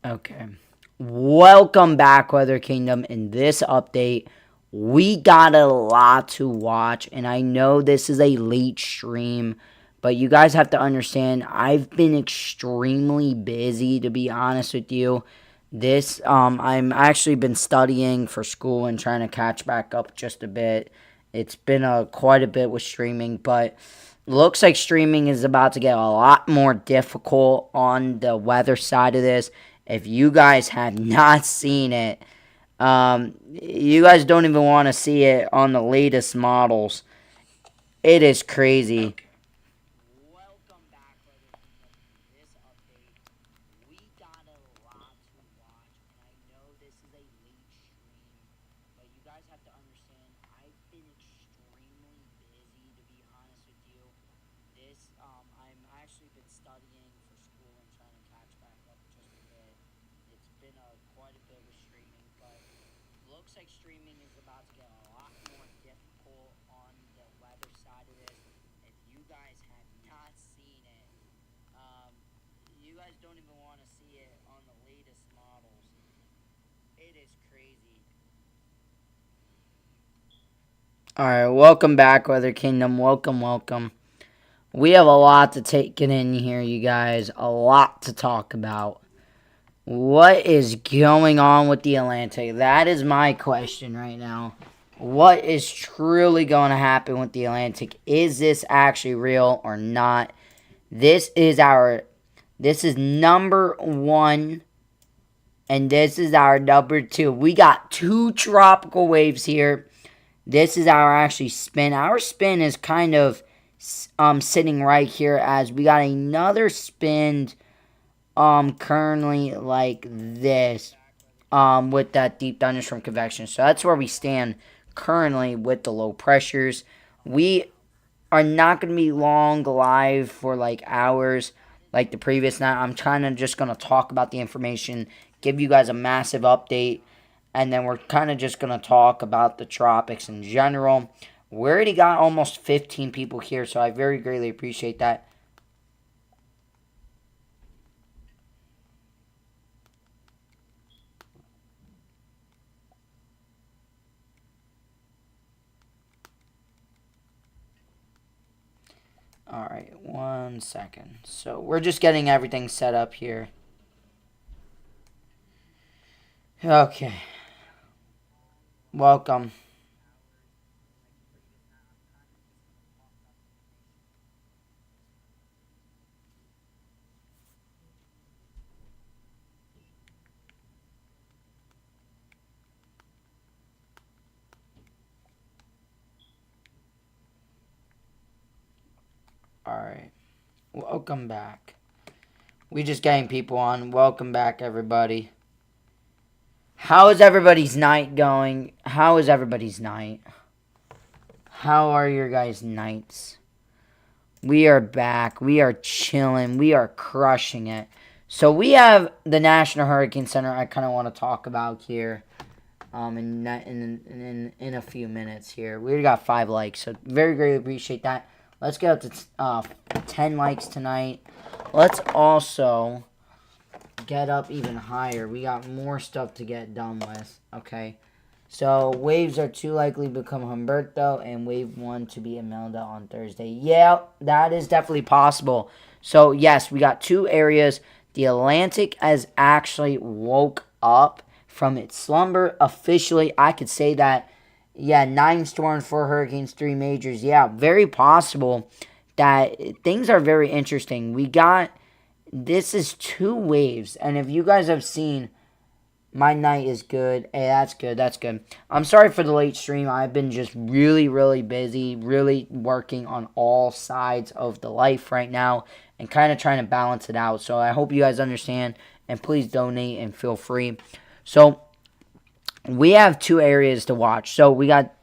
Okay. Welcome back, Weather Kingdom. In this update, we got a lot to watch, and I know this is a late stream, but you guys have to understand, I've been extremely busy, to be honest with you. I'm actually been studying for school and trying to catch back up just a bit. It's been quite a bit with streaming, but looks like streaming is about to get a lot more difficult on the weather side of this. If you guys have not seen it, you guys don't even want to see it on the latest models. It is crazy. Welcome back, Brother Kingdom. In this update, we got a lot to watch, and I know this is a late stream, but you guys have to understand, I've been extremely busy, to be honest with you. I'm actually been studying for school and trying to catch back up just a bit. It's been quite a bit with streaming, but looks like streaming is about to get a lot more difficult on the weather side of this. If you guys have not seen it, um, you guys don't even want to see it on the latest models. It is crazy. Alright, welcome back, Weather Kingdom. Welcome. We have a lot to take it in here, you guys. A lot to talk about. What is going on with the Atlantic? That is my question right now. What is truly going to happen with the Atlantic? Is this actually real or not? This is number one, and this is our number two. We got two tropical waves here. This is our actually spin. Our spin is kind of sitting right here as we got another spin currently like this with that deep thunderstorm convection. So that's where we stand currently with the low pressures. We are not going to be long live for like hours like the previous night. I'm kind of just going to talk about the information, give you guys a massive update, and then we're kind of just going to talk about the tropics in general. We already got almost 15 people here, so I very greatly appreciate that. Alright, 1 second. So we're just getting everything set up here. Okay. Welcome. Alright. Welcome back. We just getting people on. Welcome back, everybody. How is everybody's night going? How is everybody's night? How are your guys' nights? We are back. We are chilling. We are crushing it. So we have the National Hurricane Center I kind of want to talk about here in a few minutes here. We already got 5 likes, so very greatly appreciate that. Let's get up to 10 likes tonight. Let's also get up even higher. We got more stuff to get done with. Okay. So, waves are 2 likely to become Humberto and wave 1 to be Imelda on Thursday. Yeah, that is definitely possible. So, yes, we got 2 areas. The Atlantic has actually woke up from its slumber. Officially, I could say that, yeah, 9 storms, 4 hurricanes, 3 majors. Yeah, very possible that things are very interesting. This is 2 waves, and if you guys have seen, my night is good. Hey, that's good. I'm sorry for the late stream. I've been just really busy, really working on all sides of the life right now, and kind of trying to balance it out. So I hope you guys understand, and please donate and feel free. So we have 2 areas to watch. So we got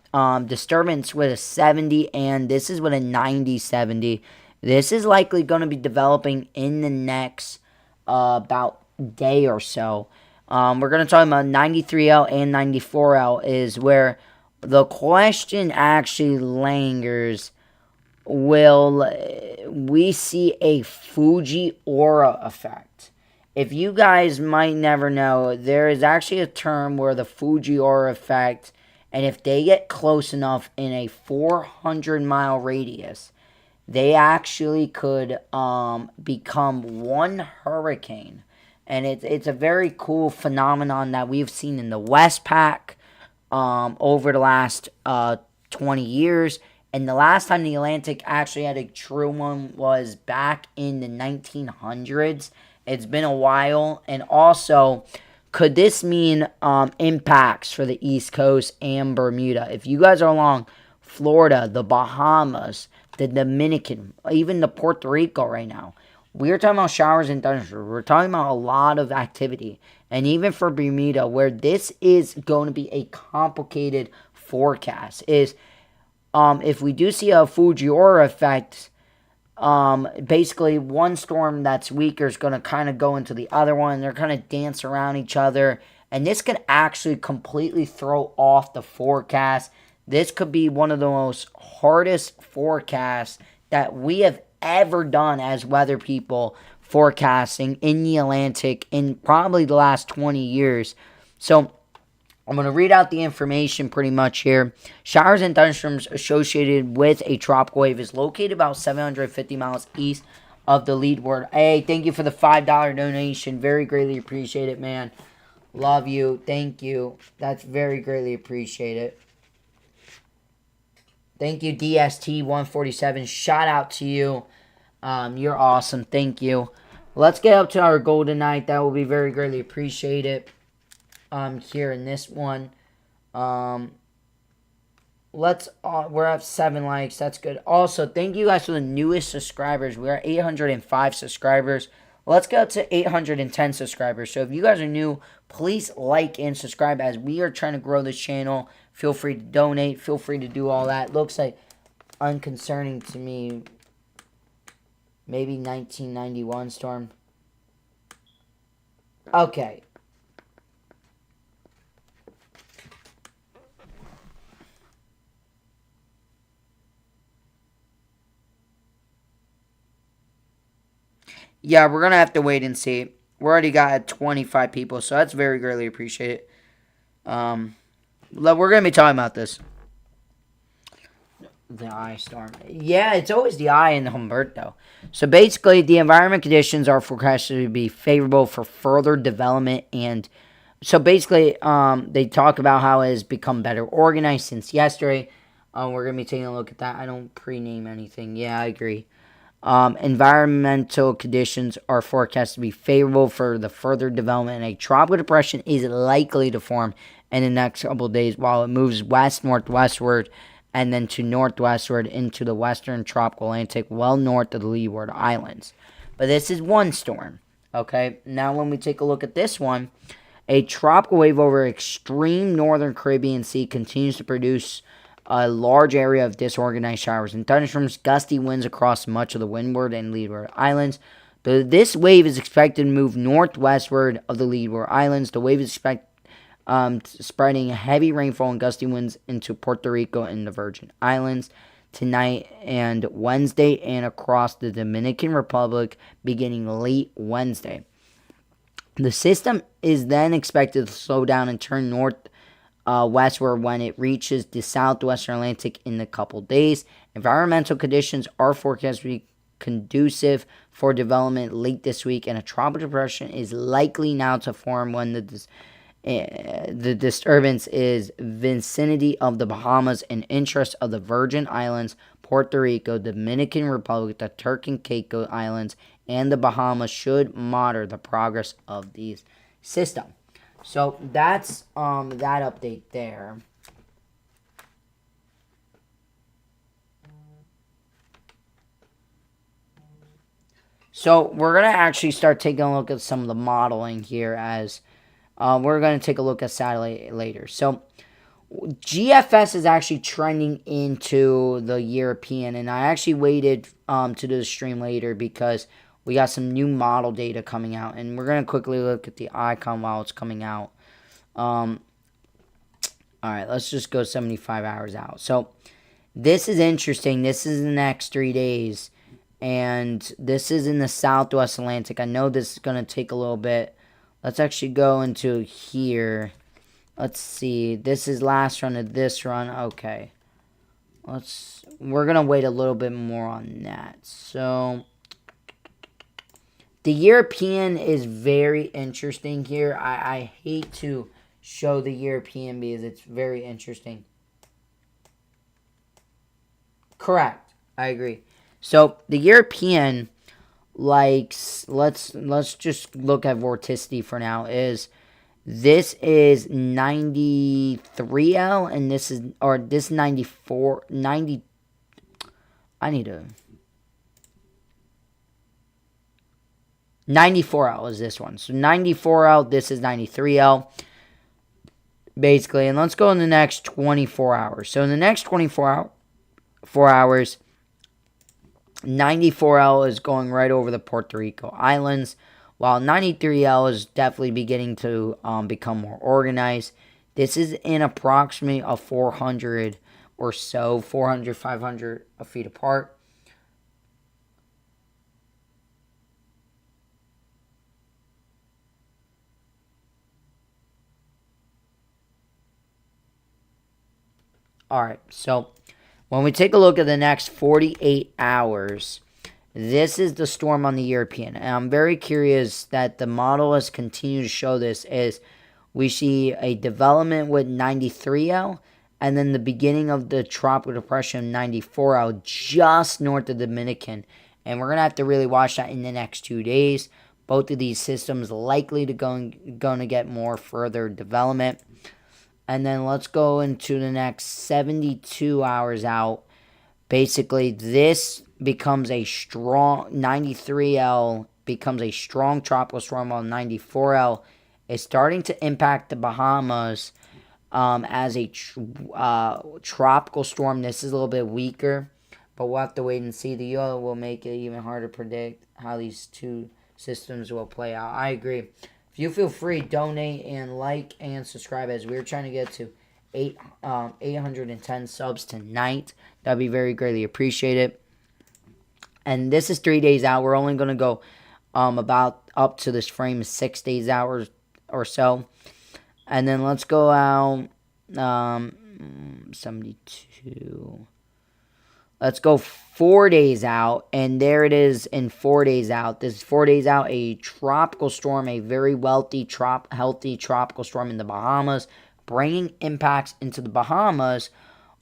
disturbance with a 70, and this is with a 90-70. This is likely going to be developing in the next about day or so. We're going to talk about 93L and 94L is where the question actually lingers. Will we see a Fujiwara effect? if you guys might never know, there is actually a term where the Fujiwara effect, and if they get close enough in a 400-mile radius, they actually could become one hurricane. And it's a very cool phenomenon that we've seen in the Westpac over the last 20 years. And the last time the Atlantic actually had a true one was back in the 1900s. It's been a while. And also, could this mean impacts for the East Coast and Bermuda? If you guys are along Florida, the Bahamas, the Dominican, even the Puerto Rico right now, we're talking about showers and thunderstorms. We're talking about a lot of activity. And even for Bermuda, where this is going to be a complicated forecast, is if we do see a Fujiwara effect, basically one storm that's weaker is going to kind of go into the other one. They're kind of dance around each other. And this could actually completely throw off the forecast. This could be one of the most hardest forecasts that we have ever done as weather people forecasting in the Atlantic in probably the last 20 years. So I'm going to read out the information pretty much here. Showers and thunderstorms associated with a tropical wave is located about 750 miles east of the leadward. Hey, thank you for the $5 donation. Very greatly appreciate it, man. Love you. Thank you. That's very greatly appreciated. Thank you, DST147. Shout out to you. You're awesome. Thank you. Let's get up to our goal tonight. That will be very greatly appreciated. Here in this one. We're at 7 likes. That's good. Also, thank you guys for the newest subscribers. We are 805 subscribers. Let's go to 810 subscribers. So if you guys are new, please like and subscribe as we are trying to grow this channel. Feel free to donate. Feel free to do all that. Looks like unconcerning to me. Maybe 1991 storm. Okay. Yeah, we're going to have to wait and see. We already got 25 people, so that's very greatly appreciated. We're going to be talking about this. The eye storm. Yeah, it's always the eye in Humberto. So basically, the environment conditions are forecasted to be favorable for further development. And so basically, they talk about how it has become better organized since yesterday. We're going to be taking a look at that. I don't pre-name anything. Yeah, I agree. Environmental conditions are forecast to be favorable for the further development, and a tropical depression is likely to form in the next couple of days while it moves west-northwestward and then to northwestward into the western tropical Atlantic, well north of the Leeward Islands. But this is one storm, okay? Now when we take a look at this one, a tropical wave over extreme northern Caribbean Sea continues to produce a large area of disorganized showers and thunderstorms, gusty winds across much of the Windward and Leeward Islands. This wave is expected to move northwestward of the Leeward Islands. The wave is expected spreading heavy rainfall and gusty winds into Puerto Rico and the Virgin Islands tonight and Wednesday, and across the Dominican Republic beginning late Wednesday. The system is then expected to slow down and turn westward when it reaches the southwestern Atlantic in a couple days. Environmental conditions are forecast to be conducive for development late this week, and a tropical depression is likely now to form when the disturbance is vicinity of the Bahamas and interest of the Virgin Islands, Puerto Rico, Dominican Republic, the Turk and Caicos Islands, and the Bahamas should monitor the progress of these systems. So that's that update there. So we're going to actually start taking a look at some of the modeling here as we're going to take a look at satellite later. So GFS is actually trending into the European, and I actually waited to do the stream later because we got some new model data coming out, and we're going to quickly look at the icon while it's coming out. All right, let's just go 75 hours out. So this is interesting. This is the next 3 days. And this is in the Southwest Atlantic. I know this is going to take a little bit. Let's actually go into here. Let's see. This is last run of this run. Okay. We're going to wait a little bit more on that. So the European is very interesting here. I hate to show the European because it's very interesting. Correct. I agree. So the European likes, let's just look at vorticity for now, this is 93L and this is 90, I need to 94L is this one. So 94L, this is 93L basically. And let's go in the next 24 hours. So in the next 24 hours, 94L is going right over the Puerto Rico Islands, while 93L is definitely beginning to become more organized. This is in approximately a 400 or so, 400, 500 feet apart. Alright, so when we take a look at the next 48 hours, this is the storm on the European. And I'm very curious that the model has continued to show this is we see a development with 93L and then the beginning of the tropical depression 94L just north of the Dominican. And we're going to have to really watch that in the next 2 days. Both of these systems likely to going to get more further development. And then let's go into the next 72 hours out. Basically, this becomes a strong 93L, becomes a strong tropical storm, while 94L is starting to impact the Bahamas as a tropical storm. This is a little bit weaker, but we'll have to wait and see. The yellow will make it even harder to predict how these two systems will play out. I agree. If you feel free, donate and like and subscribe as we're trying to get to 810 subs tonight. That'd be very greatly appreciated. And this is 3 days out. We're only going to go about up to this frame 6 days out or so. And then let's go out 72. Let's go 4 days out, and there it is in 4 days out. This is 4 days out, a tropical storm, a very wealthy, healthy tropical storm in the Bahamas, bringing impacts into the Bahamas,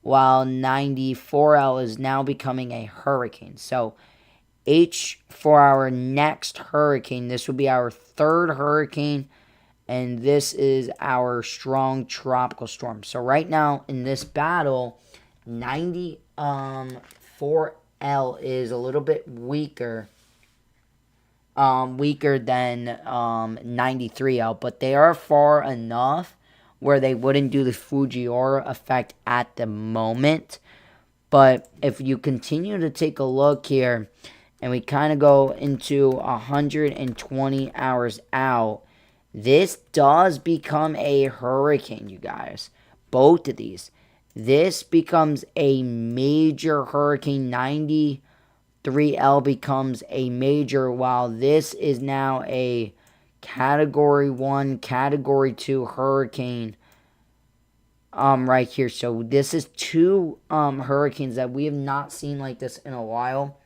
while 94L is now becoming a hurricane. So, for our next hurricane, this will be our third hurricane, and this is our strong tropical storm. So, right now, in this battle, 4L is a little bit weaker than 93L, but they are far enough where they wouldn't do the Fujiwara effect at the moment. But if you continue to take a look here, and we kind of go into 120 hours out, this does become a hurricane, you guys. Both of these. This becomes a major hurricane. 93L becomes a major, while this is now a Category 1, Category 2 hurricane right here. So this is two hurricanes that we have not seen like this in a while.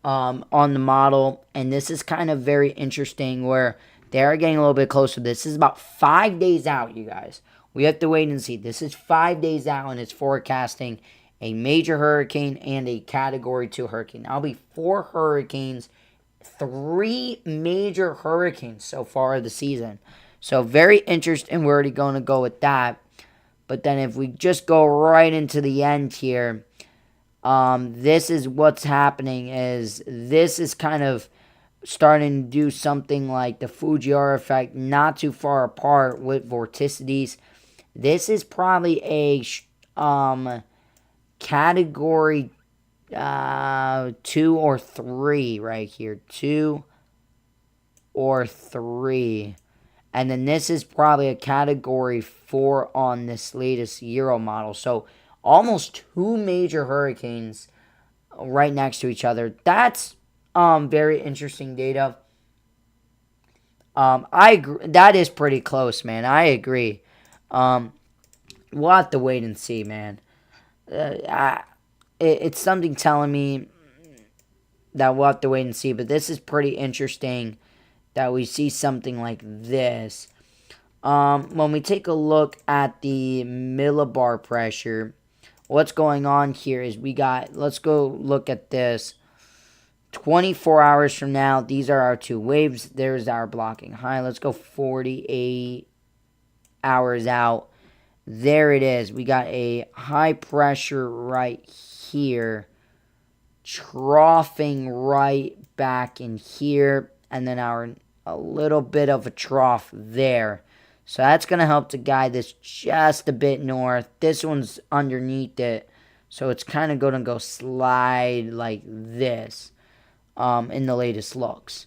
On the model. And this is kind of very interesting where they are getting a little bit closer. This is about 5 days out, you guys. We have to wait and see. This is 5 days out, and it's forecasting a major hurricane and a Category 2 hurricane. That'll be 4 hurricanes, 3 major hurricanes so far this season. So very interesting. We're already going to go with that. But then if we just go right into the end here, this is what's happening. This is kind of starting to do something like the Fujiwara effect, not too far apart with vorticities. This is probably a Category 2 or 3 right here. 2 or 3. And then this is probably a Category 4 on this latest Euro model. So almost two major hurricanes right next to each other. That's very interesting data. I agree. That is pretty close, man. I agree. We'll have to wait and see, man. It's something telling me that we'll have to wait and see. But this is pretty interesting that we see something like this. When we take a look at the millibar pressure, what's going on here is let's go look at this. 24 hours from now, these are our two waves. There's our blocking high. Let's go 48 hours out. There it is. We got a high pressure right here, troughing right back in here, and then a little bit of a trough there. So that's going to help to guide this just a bit north. This one's underneath it, so it's kind of going to go slide like this in the latest looks.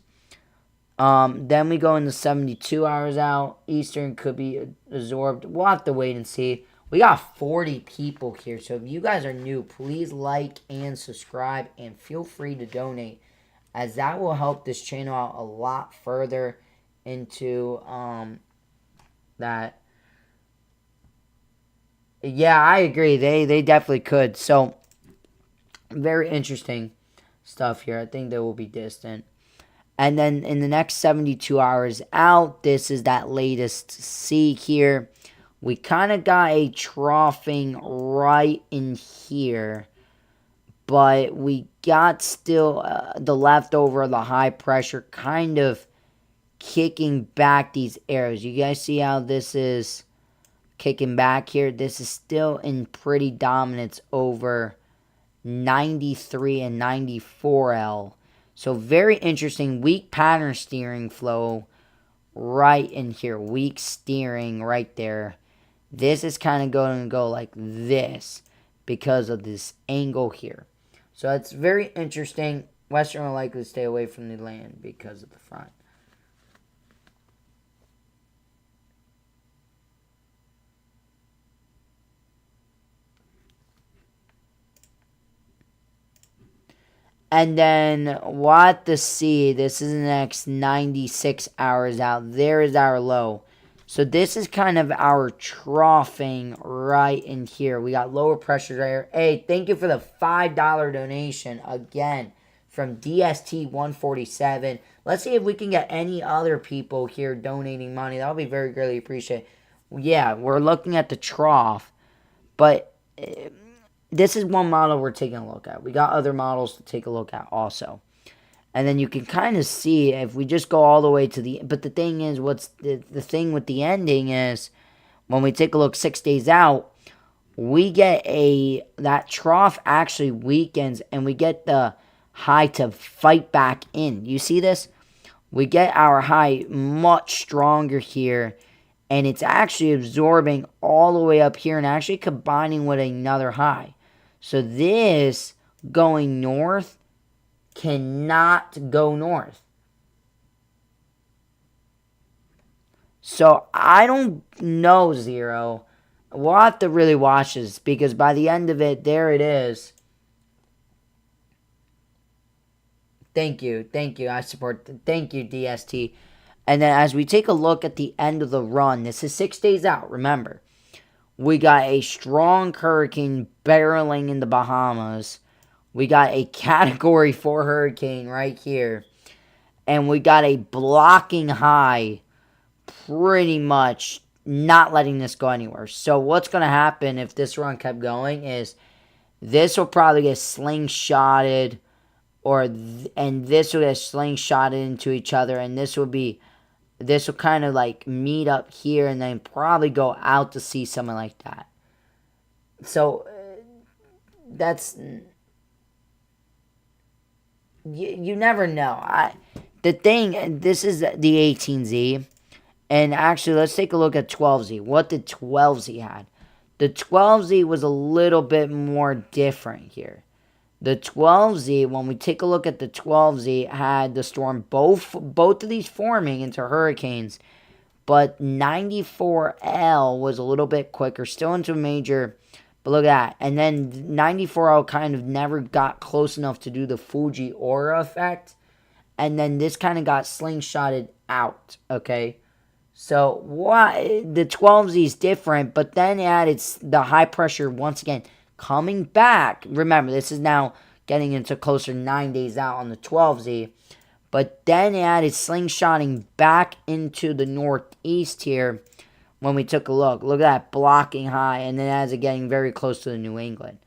Then we go into 72 hours out. Eastern could be absorbed. We'll have to wait and see. We got 40 people here, so if you guys are new, please like and subscribe, and feel free to donate, as that will help this channel out a lot further into that. Yeah, I agree. They definitely could. So, very interesting stuff here. I think they will be distant. And then in the next 72 hours out, this is that latest C here. We kind of got a troughing right in here, but we got still the leftover of the high pressure kind of kicking back these arrows. You guys see how this is kicking back here? This is still in pretty dominance over 93 and 94L. So very interesting. Weak pattern steering flow right in here. Weak steering right there. This is kind of going to go like this because of this angle here. So it's very interesting. Western will likely stay away from the land because of the front. And then what the sea, this is the next 96 hours out. There is our low. So this is kind of our troughing right in here. We got lower pressures right here. Hey, thank you for the $5 donation again from DST147. Let's see if we can get any other people here donating money. That would be very greatly appreciated. Yeah, we're looking at the trough. But this is one model we're taking a look at. We got other models to take a look at also. And then you can kind of see if we just go all the way to the... But the thing is, what's the thing with the ending is, when we take a look 6 days out, we get that trough actually weakens, and we get the high to fight back in. You see this? We get our high much stronger here, and it's actually absorbing all the way up here and actually combining with another high. So this going north cannot go north. So I don't know, Zero. We'll have to really watch this, because by the end of it, there it is. Thank you. Thank you. I support. Thank you, DST. And then as we take a look at the end of the run, this is 6 days out, remember. We got a strong hurricane barreling in the Bahamas. We got a Category 4 hurricane right here. And we got a blocking high, pretty much not letting this go anywhere. So what's going to happen if this run kept going is this will probably get slingshotted, and this will get slingshotted into each other, and this will kind of like meet up here and then probably go out to sea, something like that. So that's... You never know. This is the 18Z. And actually, let's take a look at 12Z. What did 12Z had? The 12Z was a little bit more different here. The 12Z, when we take a look at the 12Z, had the storm, both of these forming into hurricanes. But 94L was a little bit quicker, still into a major, But look at that. And then 94L kind of never got close enough to do the Fujiwara effect. And then this kind of got slingshotted out, okay? So why the 12Z is different, but then it added the high pressure once again coming back. Remember, this is now getting into closer 9 days out on the 12Z. But then it added slingshotting back into the northeast here when we took a look. Look at that, blocking high, and then as it getting very close to the New England.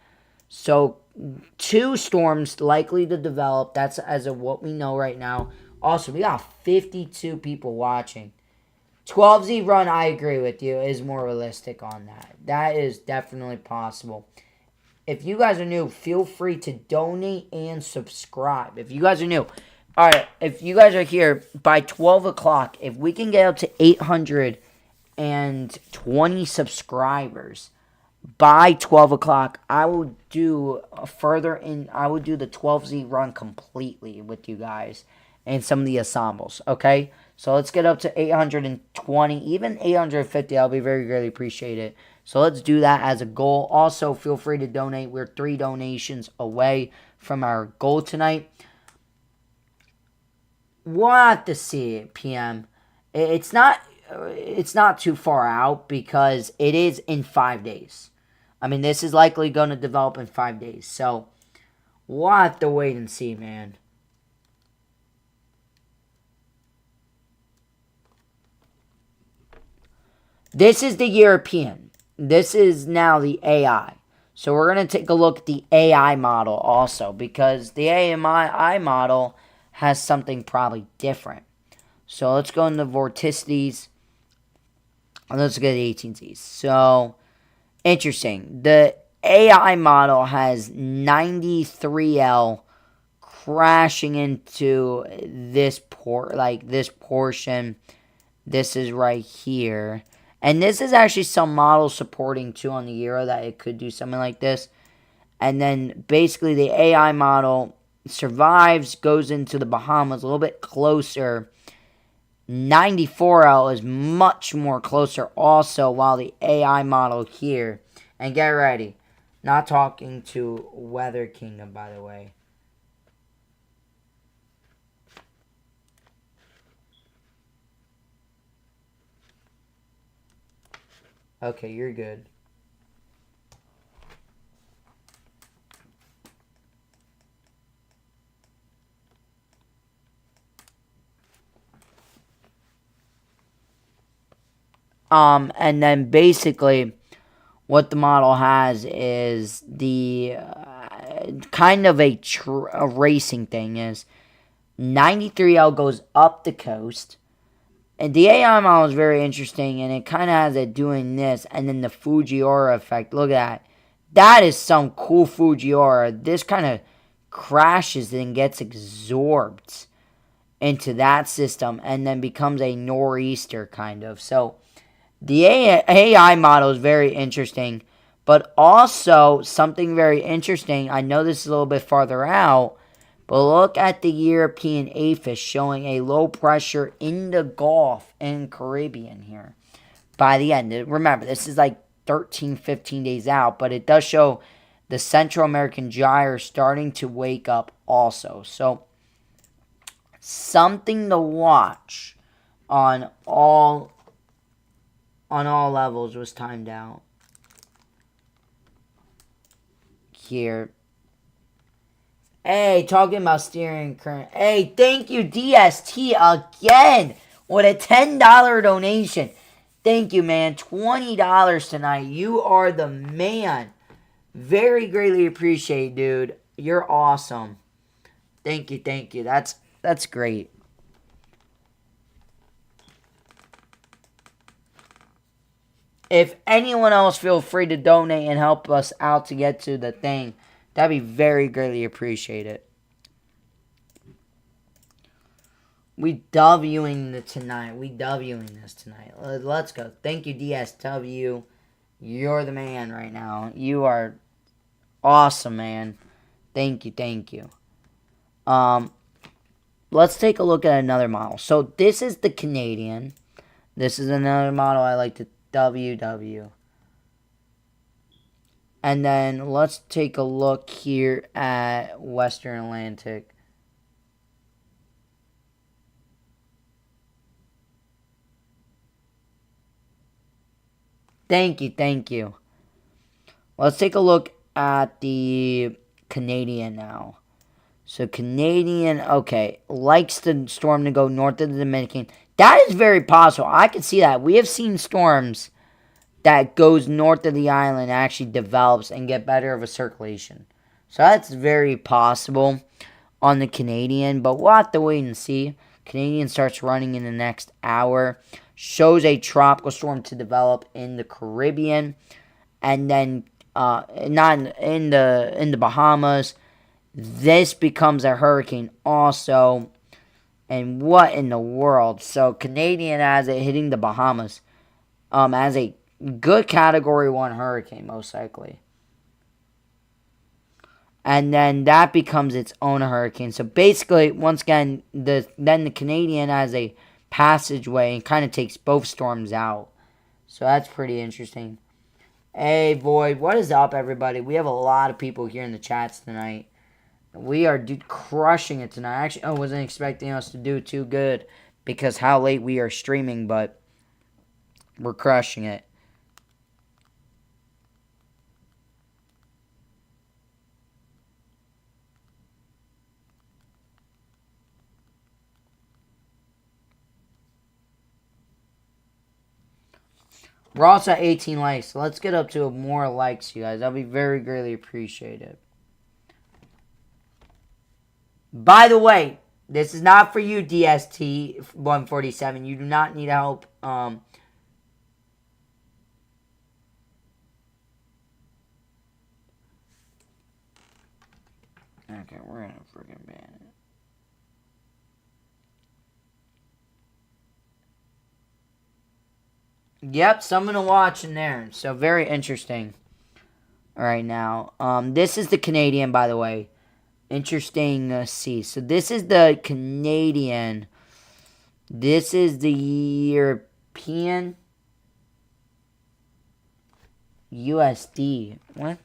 So 2 storms likely to develop. That's as of what we know right now. Also, we got 52 people watching. 12Z run, I agree with you, is more realistic on that. That is definitely possible. If you guys are new, feel free to donate and subscribe. If you guys are new, alright, if you guys are here by 12 o'clock, if we can get up to 820 subscribers by 12 o'clock, I will do I will do the 12Z run completely with you guys and some of the ensembles, okay? So let's get up to 820, even 850. I'll be very, greatly appreciate it. So let's do that as a goal. Also, feel free to donate. We're 3 donations away from our goal tonight. We'll have to see it, PM. It's not too far out because it is in 5 days. I mean, this is likely going to develop in 5 days. So we'll have to wait and see, man. This is the European. This is now the AI. So we're going to take a look at the AI model also, because the AI model has something probably different. So let's go into vorticities. Let's look at the 18Zs. So, interesting. The AI model has 93L crashing into this portion. This is right here. And this is actually some models supporting too on the Euro that it could do something like this. And then basically the AI model survives, goes into the Bahamas a little bit closer. 94L is much more closer also, while the AI model here. And get ready. Not talking to Weather Kingdom, by the way. Okay, you're good. And then basically what the model has is the kind of a racing thing is 93L goes up the coast. And the AI model is very interesting, and it kind of has it doing this, and then the Fujiwara effect. Look at that. That is some cool Fujiwara. This kind of crashes and gets absorbed into that system, and then becomes a nor'easter kind of. So the AI model is very interesting, but also something very interesting. I know this is a little bit farther out, but look at the European APHIS showing a low pressure in the Gulf and Caribbean here by the end. Remember, this is like 13, 15 days out, but it does show the Central American gyre starting to wake up also. So, something to watch on all levels was timed out here. Hey, talking about steering current. Hey, thank you, DST, again, with a $10 donation. Thank you, man. $20 tonight. You are the man. Very greatly appreciate, dude. You're awesome. Thank you, thank you. That's great. If anyone else feel free to donate and help us out to get to the thing, that'd be very greatly appreciated. We Wing this tonight. Let's go. Thank you, DSW. You're the man right now. You are awesome, man. Thank you, thank you. Let's take a look at another model. So this is the Canadian. This is another model I like to WW. And then let's take a look here at Western Atlantic. Thank you, thank you. Let's take a look at the Canadian now. So Canadian, okay, likes the storm to go north of the Dominican. That is very possible. I can see that. We have seen storms that goes north of the island actually develops and get better of a circulation. So that's very possible on the Canadian, but we'll have to wait and see. Canadian starts running in the next hour. Shows a tropical storm to develop in the Caribbean, and then not in the Bahamas. This becomes a hurricane also. And what in the world? So Canadian has it hitting the Bahamas as a good Category 1 hurricane, most likely. And then that becomes its own hurricane. So basically, once again, then the Canadian has a passageway and kind of takes both storms out. So that's pretty interesting. Hey, Void, what is up, everybody? We have a lot of people here in the chats tonight. We are crushing it tonight. Actually, I wasn't expecting us to do too good because how late we are streaming, but we're crushing it. We're also at 18 likes, so let's get up to more likes, you guys. That'll be very greatly appreciated. By the way, this is not for you, DST 147. You do not need help. Okay, we're gonna freaking ban it. Yep, someone to watch in there. So very interesting. All right, now, this is the Canadian, by the way. Interesting to see. So this is the Canadian. This is the European. USD. What?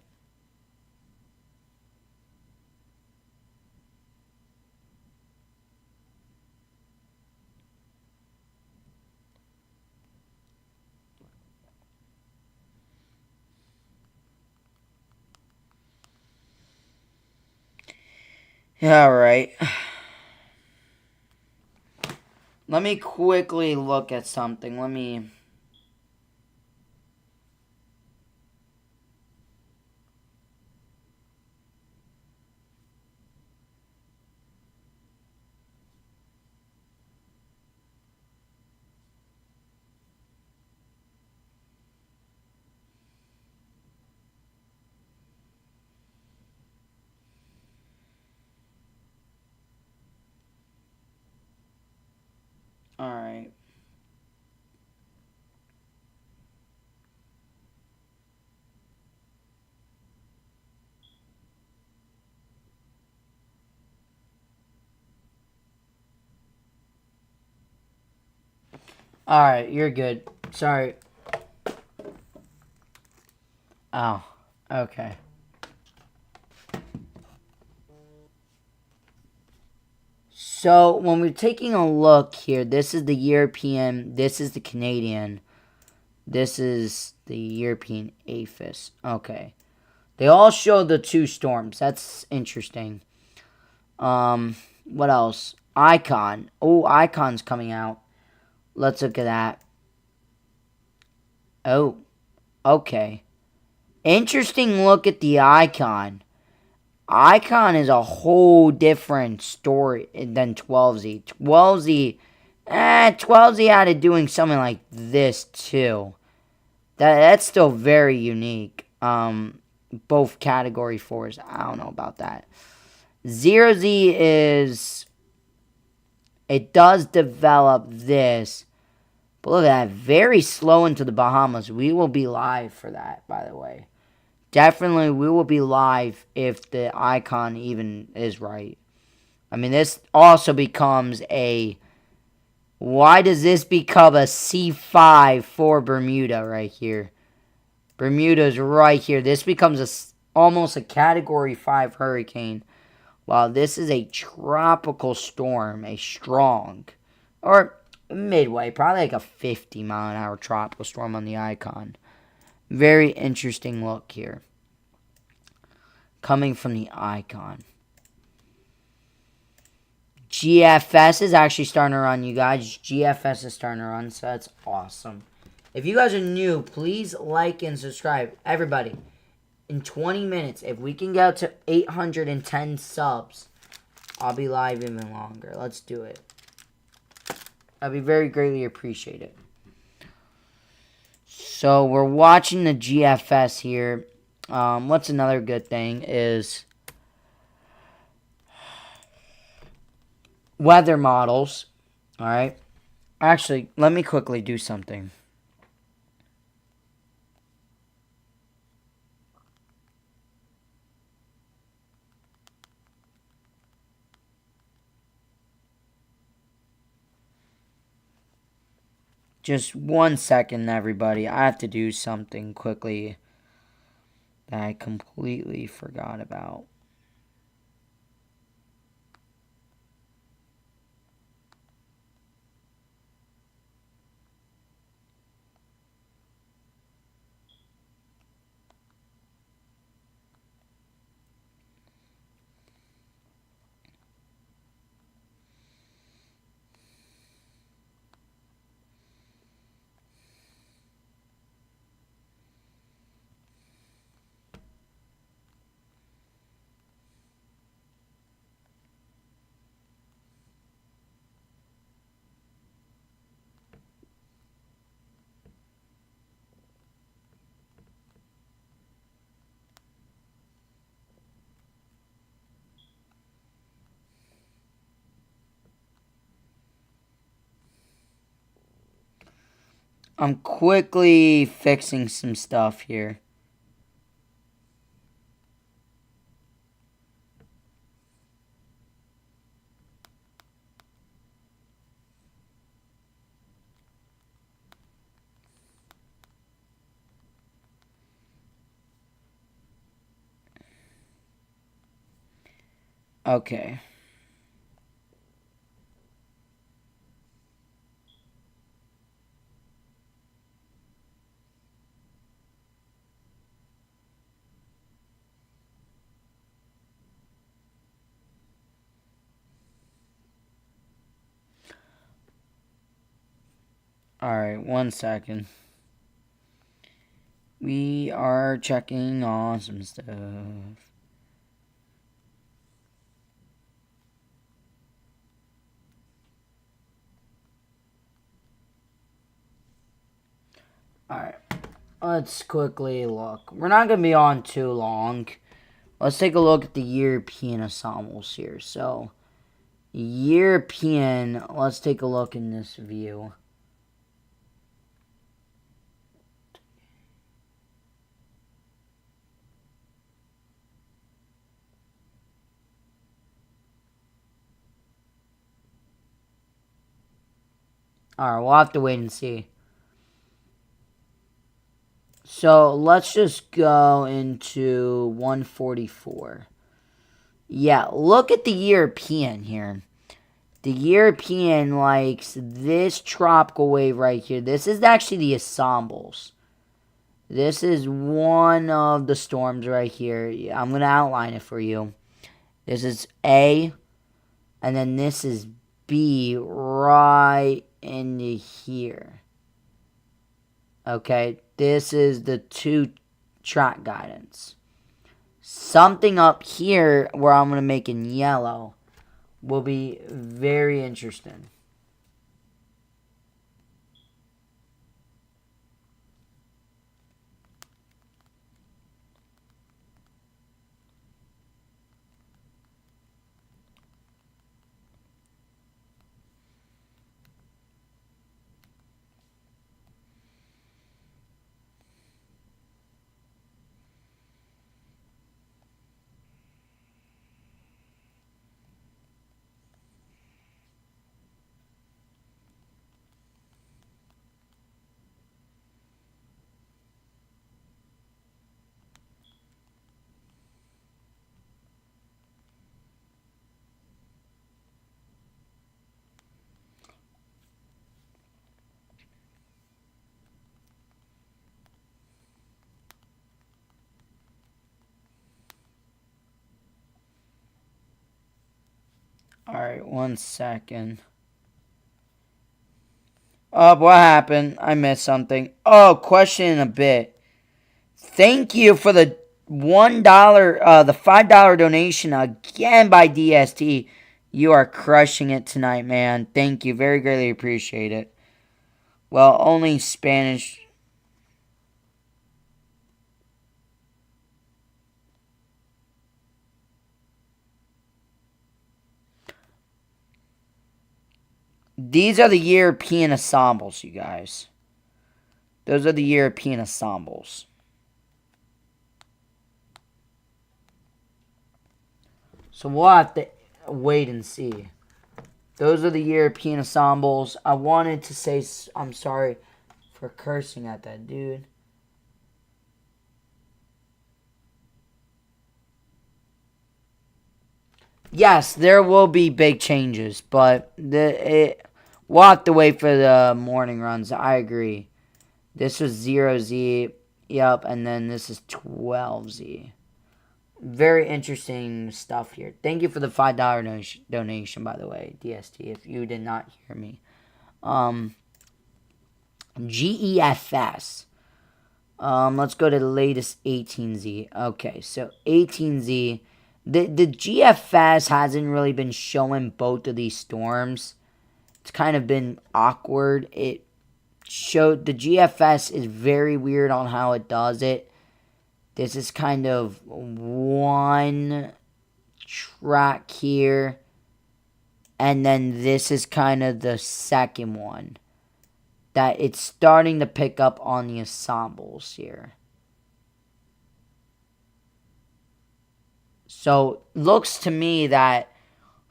All right. Let me quickly look at something. Let me... All right. All right, you're good. Sorry. Oh, okay. So when we're taking a look here, this is the European, this is the Canadian, this is the European APHIS. Okay. They all show the two storms. That's interesting. What else? Icon. Oh, Icon's coming out. Let's look at that. Oh, okay. Interesting look at the Icon. Icon is a whole different story than 12Z. 12Z added doing something like this too. That's still very unique. Both category 4s. I don't know about that. 0Z is... It does develop this. But look at that. Very slow into the Bahamas. We will be live for that, by the way. Definitely, we will be live if the Icon even is right. I mean, this also becomes a... Why does this become a C5 for Bermuda right here? Bermuda's right here. This becomes almost a Category 5 hurricane. While this is a tropical storm, a strong, or midway, probably like a 50-mile-an-hour tropical storm on the icon. Very interesting look here. Coming from the icon. GFS is actually starting to run, you guys. GFS is starting to run, so that's awesome. If you guys are new, please like and subscribe. Everybody, in 20 minutes, if we can get to 810 subs, I'll be live even longer. Let's do it. I'd be very greatly appreciated. So we're watching the GFS here. What's another good thing is weather models. All right. Actually, let me quickly do something. Just 1 second, everybody. I have to do something quickly that I completely forgot about. I'm quickly fixing some stuff here. Okay. Alright, 1 second. We are checking on some stuff. Alright, let's quickly look. We're not going to be on too long. Let's take a look at the European ensembles here. So, European, let's take a look in this view. Alright, we'll have to wait and see. So, let's just go into 144. Yeah, look at the European here. The European likes this tropical wave right here. This is actually the ensembles. This is one of the storms right here. I'm going to outline it for you. This is A, and then this is B right into here. Okay, this is the 2 track guidance. Something up here where I'm going to make in yellow will be very interesting. Alright, 1 second. Oh, what happened? I missed something. Oh, question in a bit. Thank you for the $1, the $5 donation again by DST. You are crushing it tonight, man. Thank you. Very greatly appreciate it. Well, only Spanish. These are the European ensembles, you guys. Those are the European ensembles. So we'll have to wait and see. Those are the European ensembles. I wanted to say I'm sorry for cursing at that dude. Yes, there will be big changes, but we'll have to wait for the morning runs. I agree. This was 0Z, yep, and then this is 12Z. Very interesting stuff here. Thank you for the $5 donation, by the way, DST, if you did not hear me. GEFS. Let's go to the latest 18Z. Okay, so 18Z. The GFS hasn't really been showing both of these storms. It's kind of been awkward. It showed the GFS is very weird on how it does it. This is kind of one track here. And then this is kind of the second one. That it's starting to pick up on the ensembles here. So, looks to me that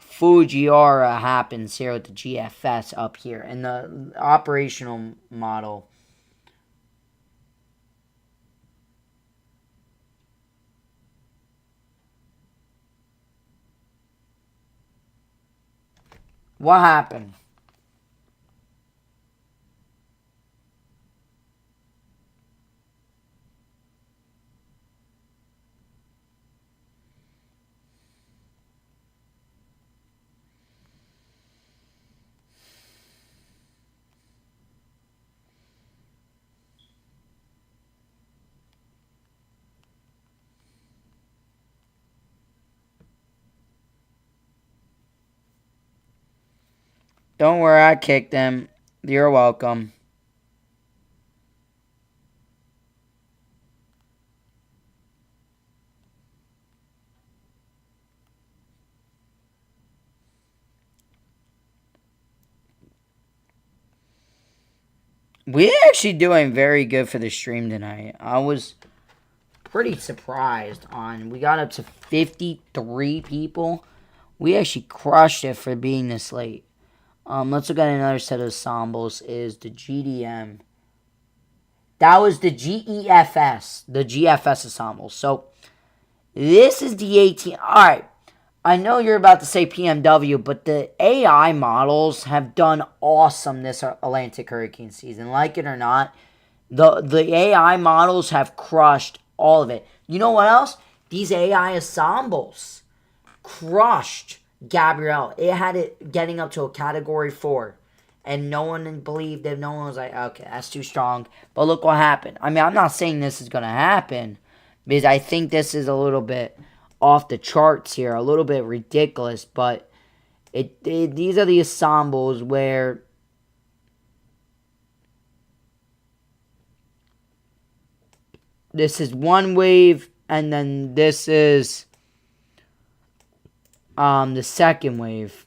Fujiwara happens here with the GFS up here. And the operational model. What happened? Don't worry, I kicked them. You're welcome. We're actually doing very good for the stream tonight. I was pretty surprised on. We got up to 53 people. We actually crushed it for being this late. Let's look at another set of ensembles. Is the GDM. That was the GEFS, the GFS ensemble. So this is the 18. All right. I know you're about to say PMW, but the AI models have done awesome this Atlantic hurricane season. Like it or not, the AI models have crushed all of it. You know what else? These AI ensembles crushed Gabrielle. It had it getting up to a category 4. And no one believed it. No one was like, okay, that's too strong. But look what happened. I mean, I'm not saying this is going to happen. Because I think this is a little bit off the charts here. A little bit ridiculous. But these are the ensembles where this is one wave. And then this is the second wave.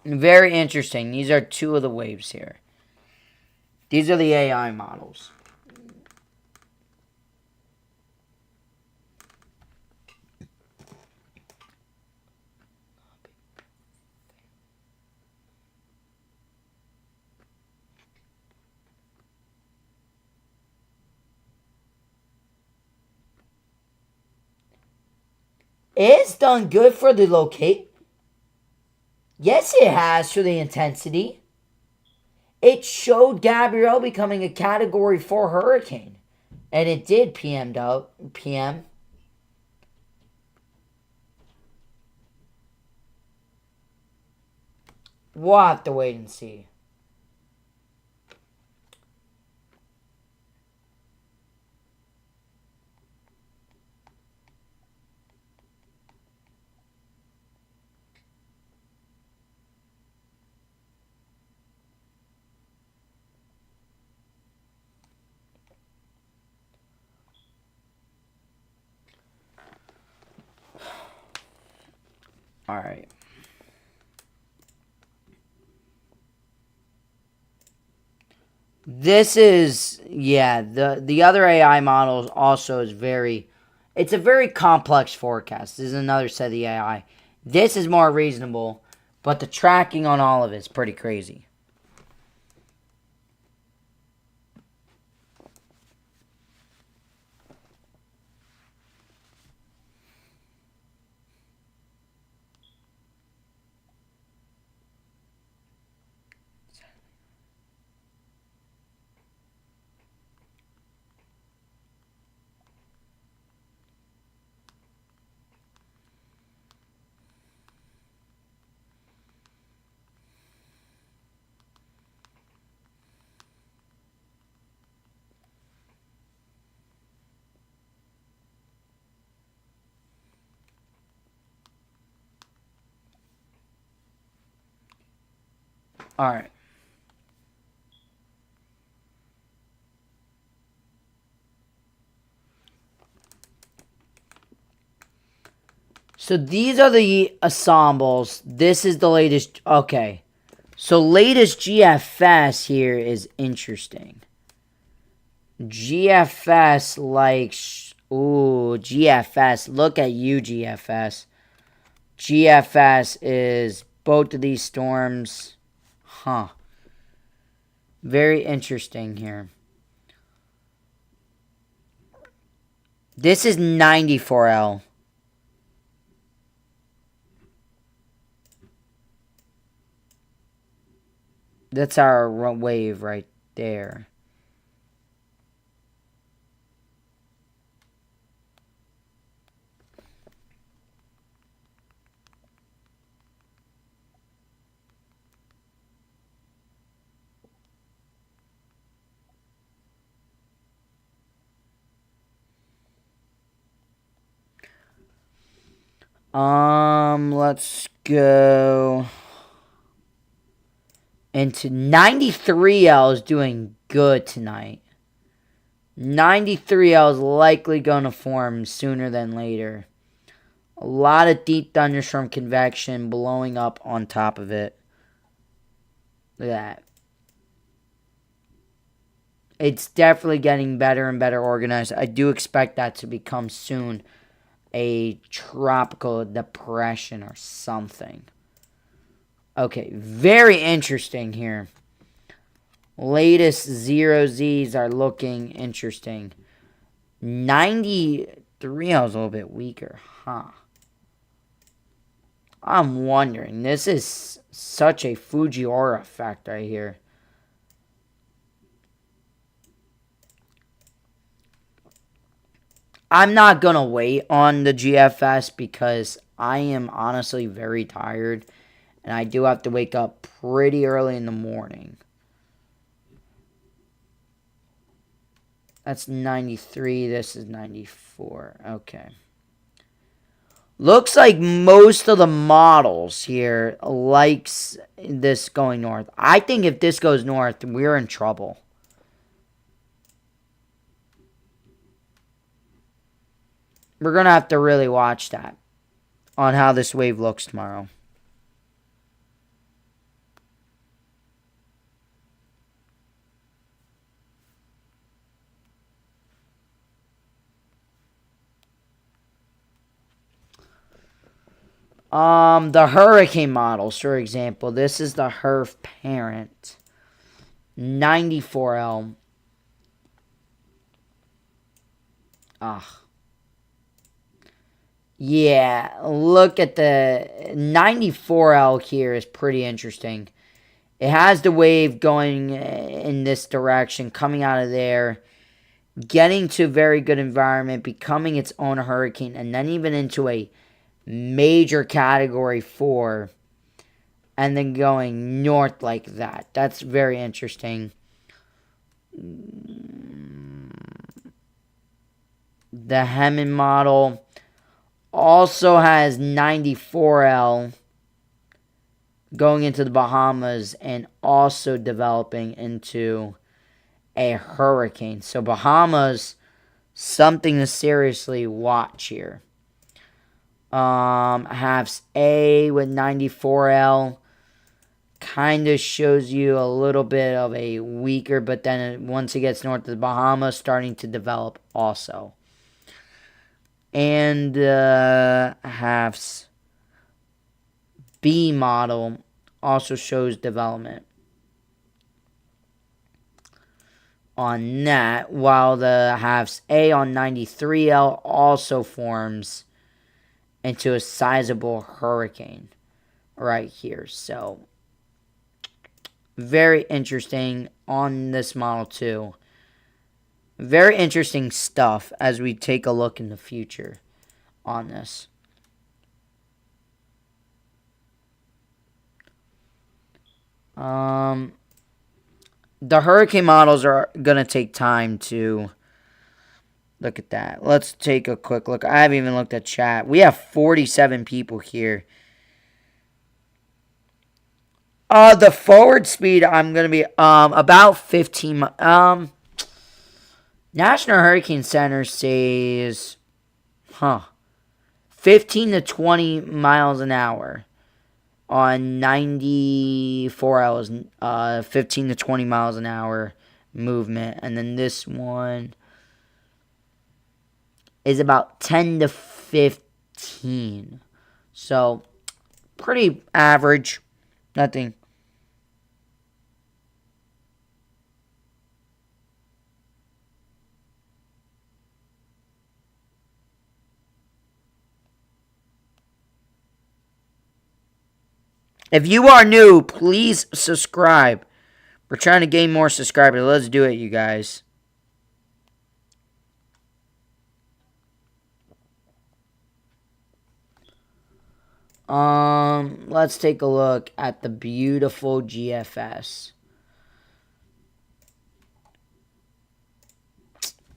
Very interesting. These are two of the waves here. These are the AI models. It's done good for the locate. Yes, it has for the intensity. It showed Gabrielle becoming a Category 4 hurricane. And it did PM. We'll have to wait and see. All right. This is, yeah, the other AI model also is it's a very complex forecast. This is another set of the AI. This is more reasonable, but the tracking on all of it is pretty crazy. All right. So these are the ensembles. This is the latest. Okay. So latest GFS here is interesting. GFS GFS. Look at you, GFS. GFS is both of these storms. Huh. Very interesting here. This is 94L. That's our wave right there. Let's go into 93L is doing good tonight. 93L is likely going to form sooner than later. A lot of deep thunderstorm convection blowing up on top of it. Look at that. It's definitely getting better and better organized. I do expect that to become soon a tropical depression or something. Okay, very interesting here. Latest 0Zs are looking interesting. 93L is a little bit weaker, huh? I'm wondering. This is such a Fujiwara effect right here. I'm not going to wait on the GFS because I am honestly very tired. And I do have to wake up pretty early in the morning. That's 93. This is 94. Okay. Looks like most of the models here likes this going north. I think if this goes north, we're in trouble. We're going to have to really watch that on how this wave looks tomorrow. The hurricane models, for example. This is the HURF parent. 94L. Yeah, look at the 94L here is pretty interesting. It has the wave going in this direction, coming out of there, getting to a very good environment, becoming its own hurricane, and then even into a major category 4, and then going north like that. That's very interesting. The Hemin model also has 94L going into the Bahamas and also developing into a hurricane. So Bahamas, something to seriously watch here. Halves A with 94L kind of shows you a little bit of a weaker, but then once it gets north of the Bahamas, starting to develop also. And halves B model also shows development on that, while the halves A on 93L also forms into a sizable hurricane right here. So very interesting on this model too. Very interesting stuff as we take a look in the future on this. The hurricane models are going to take time to look at that. Let's take a quick look. I haven't even looked at chat. We have 47 people here. The forward speed, I'm going to be about 15. National Hurricane Center says, 15 to 20 miles an hour on 94 hours, 15 to 20 miles an hour movement. And then this one is about 10 to 15. So, pretty average. Nothing. If you are new, please subscribe. We're trying to gain more subscribers. Let's do it, you guys. Let's take a look at the beautiful GFS.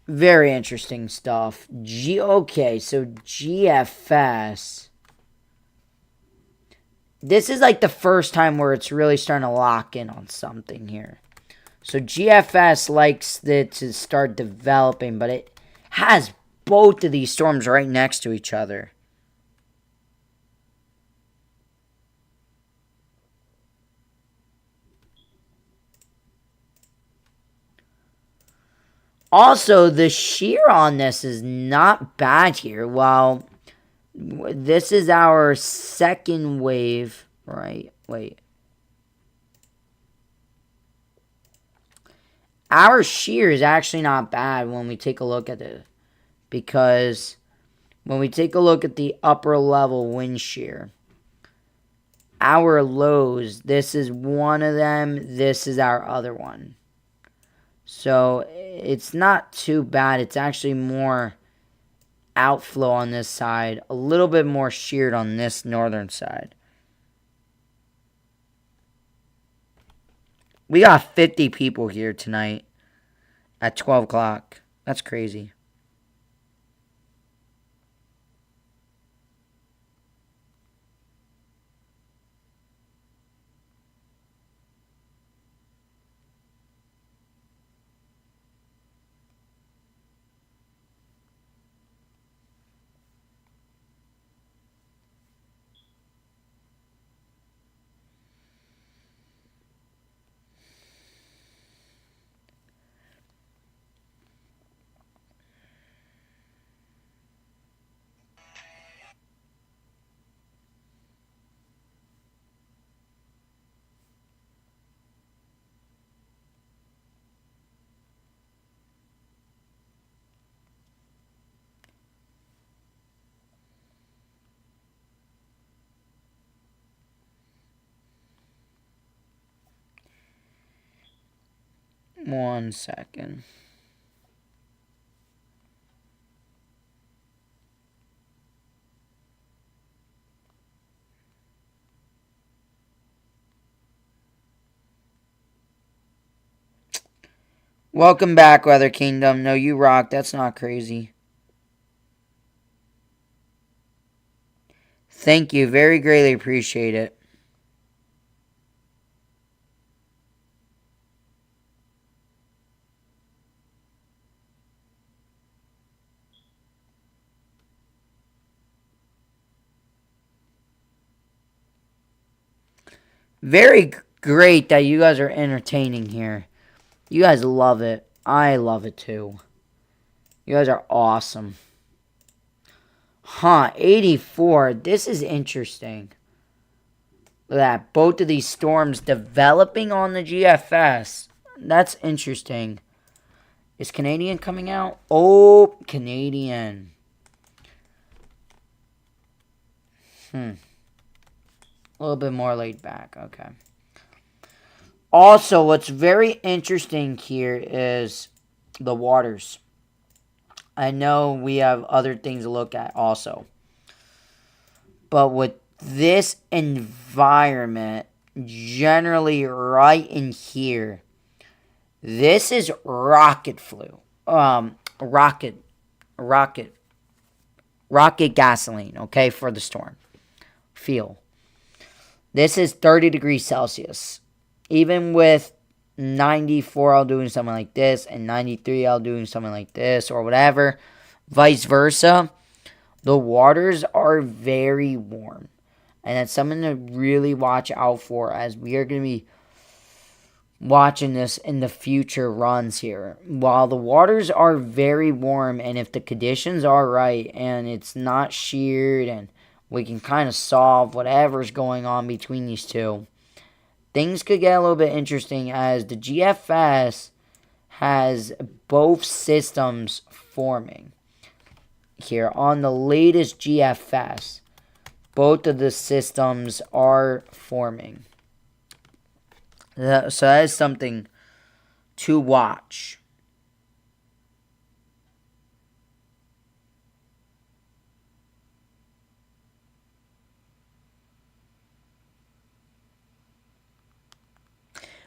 Very interesting stuff. Okay, so GFS. This is like the first time where it's really starting to lock in on something here. So GFS likes it to start developing, but it has both of these storms right next to each other. Also, the shear on this is not bad here. While this is our second wave, right? Wait. Our shear is actually not bad when we take a look at it. Because when we take a look at the upper level wind shear, our lows, this is one of them, this is our other one. So it's not too bad. It's actually more outflow on this side, a little bit more sheared on this northern side. We got 50 people here tonight at 12 o'clock. That's crazy. 1 second. Welcome back, Weather Kingdom. No, you rock. That's not crazy. Thank you. Very greatly appreciate it. Very great that you guys are entertaining here. You guys love it. I love it too. You guys are awesome. Huh, 84. This is interesting. Look at that. Both of these storms developing on the GFS. That's interesting. Is Canadian coming out? Oh, Canadian. A little bit more laid back. Okay. Also, what's very interesting here is the waters. I know we have other things to look at also. But with this environment, generally right in here, this is rocket gasoline, okay, for the storm. Fuel. This is 30 degrees Celsius. Even with 94, I'll doing something like this, and 93, I'll doing something like this, or whatever. Vice versa. The waters are very warm. And that's something to really watch out for, as we are going to be watching this in the future runs here. While the waters are very warm, and if the conditions are right, and it's not sheared, and we can kind of solve whatever's going on between these two, things could get a little bit interesting, as the GFS has both systems forming. Here on the latest GFS, both of the systems are forming. So that is something to watch.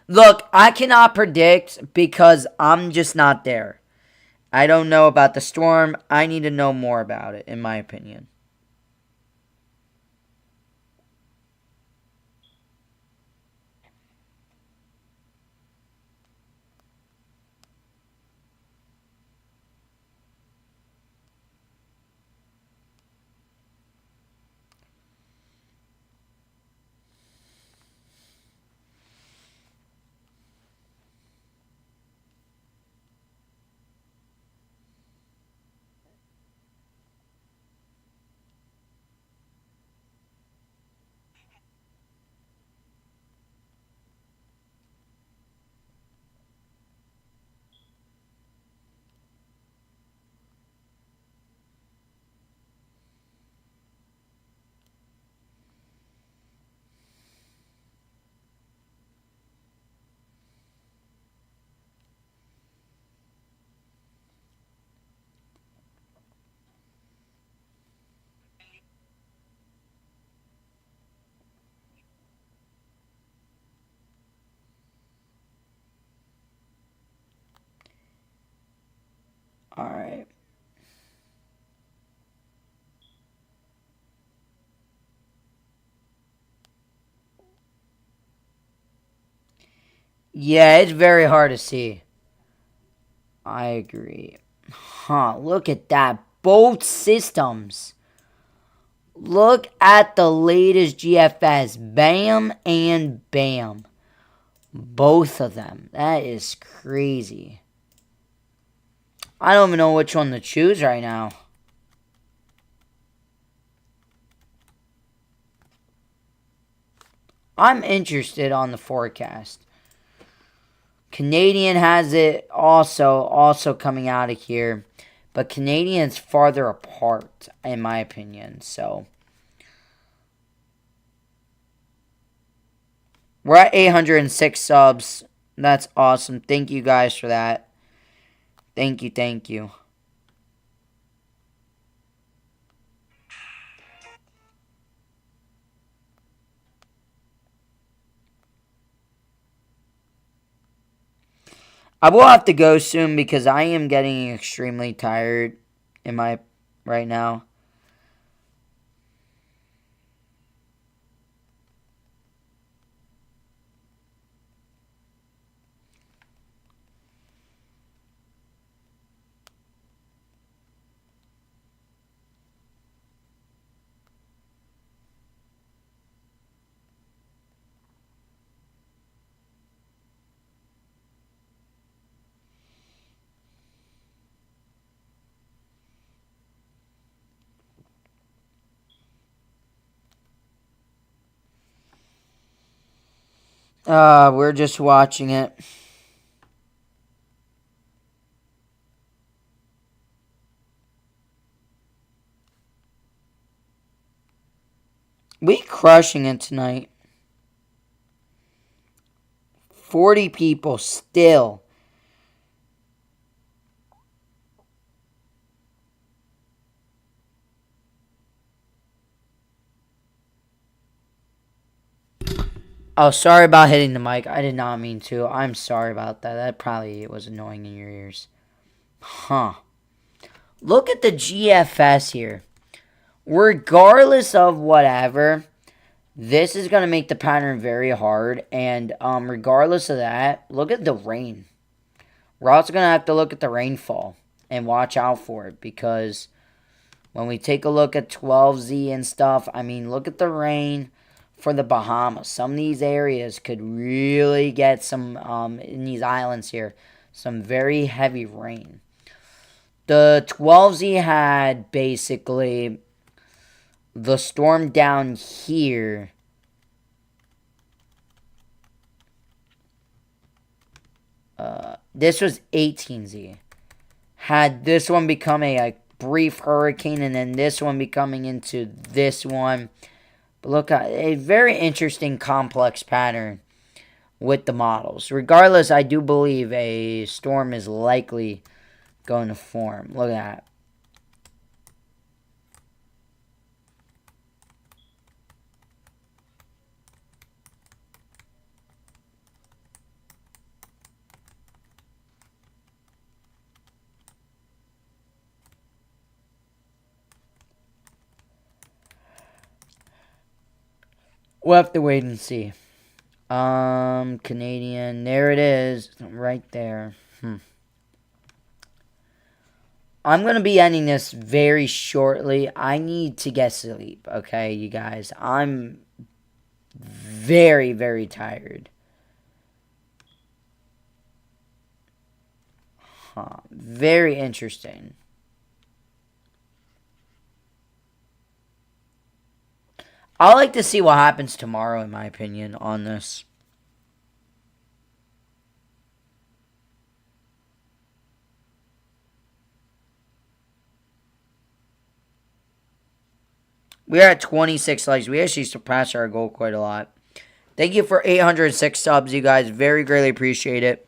Look, I cannot predict because I'm just not there. I don't know about the storm. I need to know more about it, in my opinion. All right. Yeah, it's very hard to see. I agree. Huh, look at that. Both systems. Look at the latest GFS. Bam and bam. Both of them. That is crazy. I don't even know which one to choose right now. I'm interested on the forecast. Canadian has it also coming out of here. But Canadian's farther apart, in my opinion. So we're at 806 subs. That's awesome. Thank you guys for that. Thank you, thank you. I will have to go soon because I am getting extremely tired in my right now. We're just watching it. We crushing it tonight. 40 people still. Oh, sorry about hitting the mic. I did not mean to. I'm sorry about that. That probably was annoying in your ears. Huh. Look at the GFS here. Regardless of whatever, this is going to make the pattern very hard. And regardless of that, look at the rain. We're also going to have to look at the rainfall and watch out for it. Because when we take a look at 12Z and stuff, I mean, look at the rain for the Bahamas. Some of these areas could really get some, in these islands here, some very heavy rain. The 12Z had basically the storm down here. This was 18Z. Had this one become a brief hurricane and then this one becoming into this one. But look at a very interesting complex pattern with the models. Regardless, I do believe a storm is likely going to form. Look at that. We'll have to wait and see. Canadian. There it is. Right there. I'm going to be ending this very shortly. I need to get sleep, okay, you guys? I'm very, very tired. Very interesting. I like to see what happens tomorrow, in my opinion, on this. We are at 26 likes. We actually surpassed our goal quite a lot. Thank you for 806 subs, you guys. Very greatly appreciate it.